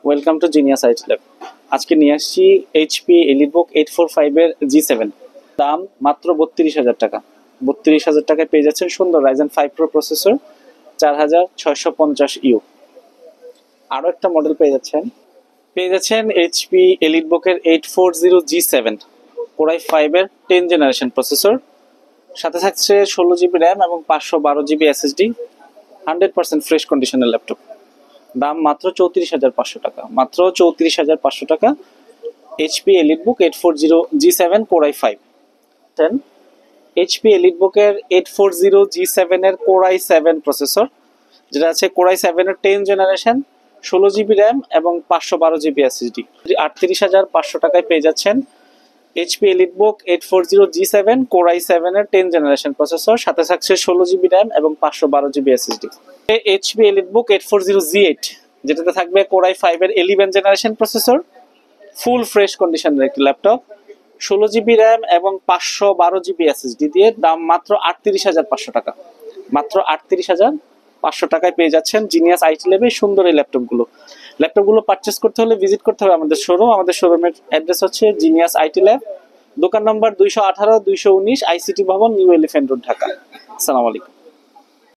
Welcome to genius IT lab. আজকে নিয়ে আসছি এইচপি এলিটবুক 845 এর G7, দাম মাত্র 32,000 টাকা। 32,000 টাকায় পেয়ে যাচ্ছেন সুন্দর Ryzen 5 Pro প্রসেসর, 4650U। আরও একটা মডেল পেয়ে যাচ্ছেন এইচপি এলিটবুকের 840 G7 Core i5 এর 10 জেনারেশন প্রসেসর, সাথে থাকছে 16GB র্যাম এবং 512GB SSD, 100% ফ্রেশ কন্ডিশনের ল্যাপটপ। দাম মাত্র 34,500 টাকা, মাত্র 34,500 টাকা। HP EliteBook 840 G7 Core i5। HP এলিটবুকের 840 G7 এর Core i7 প্রসেসর, যেটা আছে Core i7 এর 10 জেনারেশন, 16GB র্যাম এবং 512GB SSD। 38,500 টাকায় পেয়ে যাচ্ছেন HP EliteBook 840 G7 Core i7 এর 10 জেনারেশন প্রসেসর, সাথে থাকছে 16GB র্যাম এবং 512GB SSD। HP EliteBook 840 G8, যেটাতে থাকবে Core i5 এর 11 জেনারেশন প্রসেসর, ফুল ফ্রেশ কন্ডিশনের একটি ল্যাপটপ, 16GB র্যাম এবং 512GB SSD দিয়ে। দাম মাত্র 38,500 টাকা, মাত্র 38,500 টাকায় পেয়ে যাচ্ছেন জিনিয়াস আইটি ল্যাবে সুন্দর এই ল্যাপটপগুলো পারচেস করতে হলে ভিজিট করতে হবে আমাদের শোরুম। আমাদের শোরুমের অ্যাড্রেস হচ্ছে জিনিয়াস আইটি ল্যাব, দোকান নম্বর 218-219, আইসিটি ভবন, নিউ এলিফ্যান্ট রোড, ঢাকা। আসসালামু আলাইকুম।